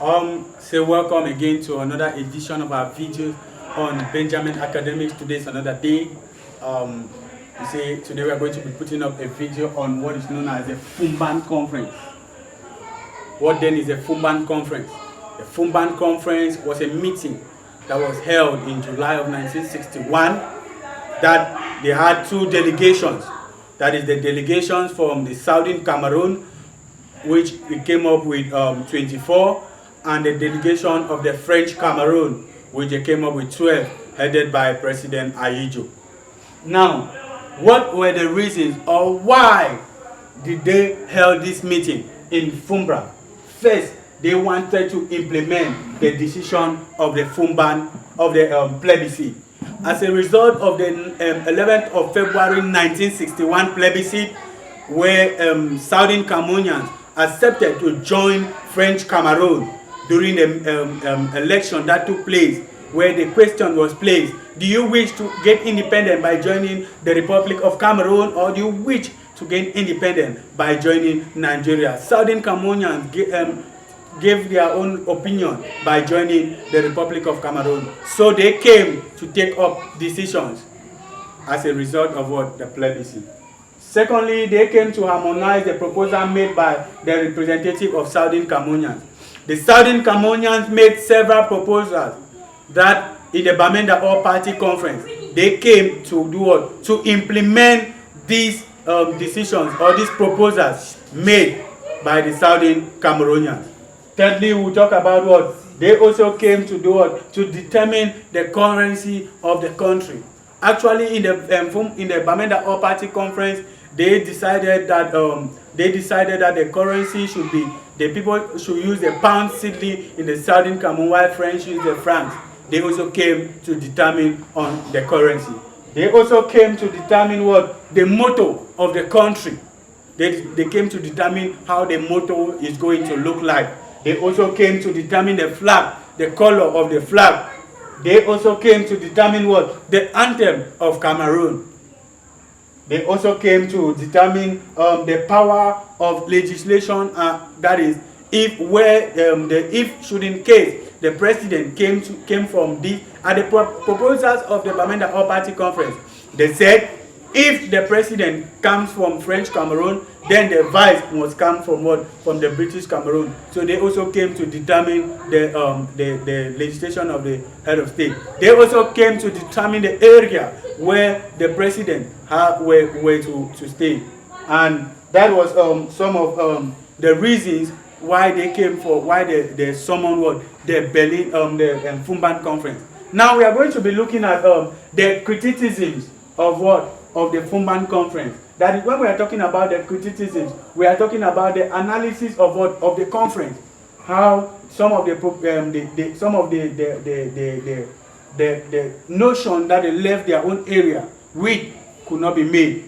Say welcome again to another edition of our videos on Benjamin Academics. Today is another day. You see, today we are going to be putting up a video on what is known as the Foumban Conference. What then is a Foumban Conference? The Foumban Conference was a meeting that was held in July of 1961 that they had two delegations. That is the delegations from the Southern Cameroon, which we came up with 24, and the delegation of the French Cameroon, which they came up with 12, headed by President Amado. Now, what were the reasons or why did they hold this meeting in Foumban? First, they wanted to implement the decision of the Foumban, of the plebiscite. As a result of the 11th of February 1961 plebiscite, where Southern Cameroonians accepted to join French Cameroon during the election that took place, where the question was placed, do you wish to get independent by joining the Republic of Cameroon, or do you wish to get independent by joining Nigeria? Southern Cameroonians gave their own opinion by joining the Republic of Cameroon. So they came to take up decisions as a result of what? The plebiscite. Secondly, they came to harmonize the proposal made by the representative of Southern Cameroonians. The Southern Cameroonians made several proposals that in the Bamenda All-Party Conference, they came to do what? To implement these decisions or these proposals made by the Southern Cameroonians. Thirdly, we'll talk about what? They also came to do what? To determine the currency of the country. Actually, in the Bamenda All-Party Conference, they decided that the currency should be, the people should use the pound cedilly in the Southern Cameroon, while French use the francs. They also came to determine on the currency. They also came to determine what? The motto of the country. They came to determine how the motto is going to look like. They also came to determine the flag, the color of the flag. They also came to determine what? The anthem of Cameroon. They also came to determine the power of legislation. That is, if should in case the president came from the proposals of the Bamenda All-Party Conference. They said if the president comes from French Cameroon, then the vice must come from what? From the British Cameroon. So they also came to determine the legislation of the head of state. They also came to determine the area where the president were to stay. And that was some of the reasons why they came for, why they summoned what? The Berlin, the Foumban Conference. Now we are going to be looking at the criticisms of what? Of the Foumban Conference. That is, when we are talking about the criticisms, we are talking about the analysis of what? Of the conference. How some of the notion that they left their own area which could not be made.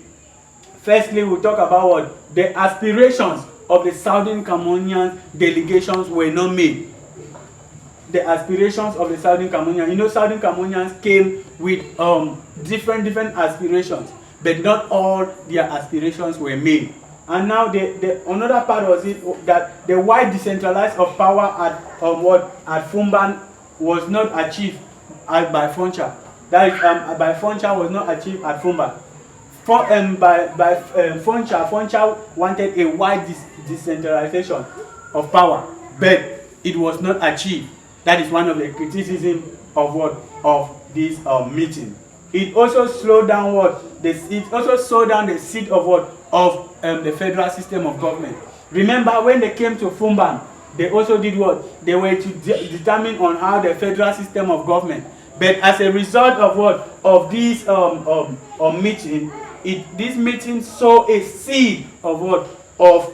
Firstly, we'll talk about what? The aspirations of the Southern Cameroonian delegations were not made. The aspirations of the Southern Cameroonians. You know, Southern Cameroonians came with different aspirations, but not all their aspirations were made. And now another part was it that the wide decentralized of power at Foumban was not achieved by Foncha. That is, by Foncha was not achieved at Foumban. Foncha wanted a wide decentralization of power, but it was not achieved. That is one of the criticisms of what? Of this meeting. It also slowed down what? It also slowed down the seat of what? Of the federal system of government. Remember, when they came to Foumban, they also did what? They were to determine on how the federal system of government. But as a result of what? Of this meeting, this meeting saw a seed of what? Of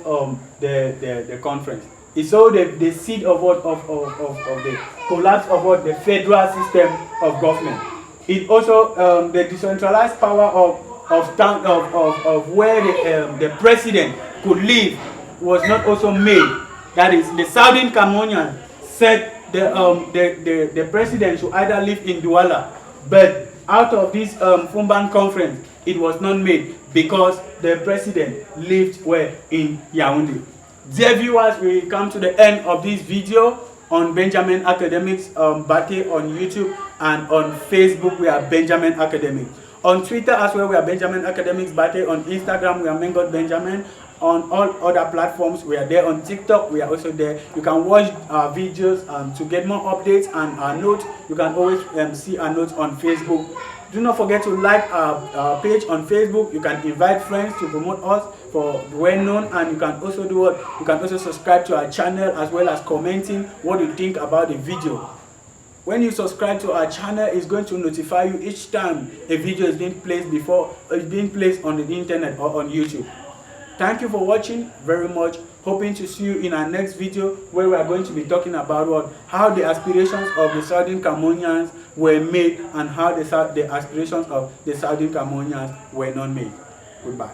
the conference. It saw the seed of what? Of the collapse of what? The federal system of government. It also the decentralized power of where the president could live was not also made. That is, the Southern Cameroonians said the president should either live in Douala, but out of this Foumban conference, it was not made because the president lived where? In Yaoundé. Dear viewers, we come to the end of this video. On Benjamin Academics Bate on YouTube, and on Facebook we are Benjamin Academics. On Twitter as well we are Benjamin Academics Bate. On Instagram we are Mengot Benjamin. On all other platforms we are there. On TikTok we are also there. You can watch our videos to get more updates and our notes. You can always see our notes on Facebook. Do not forget to like our page on Facebook. You can invite friends to promote us for well known, and you can also do what? You can also subscribe to our channel, as well as commenting what you think about the video. When you subscribe to our channel, it's going to notify you each time a video is being placed on the internet or on YouTube. Thank you for watching very much. Hoping to see you in our next video, where we are going to be talking about how the aspirations of the Southern Cameroonians were made, and how the aspirations of the Southern Cameroonians were not made. Goodbye.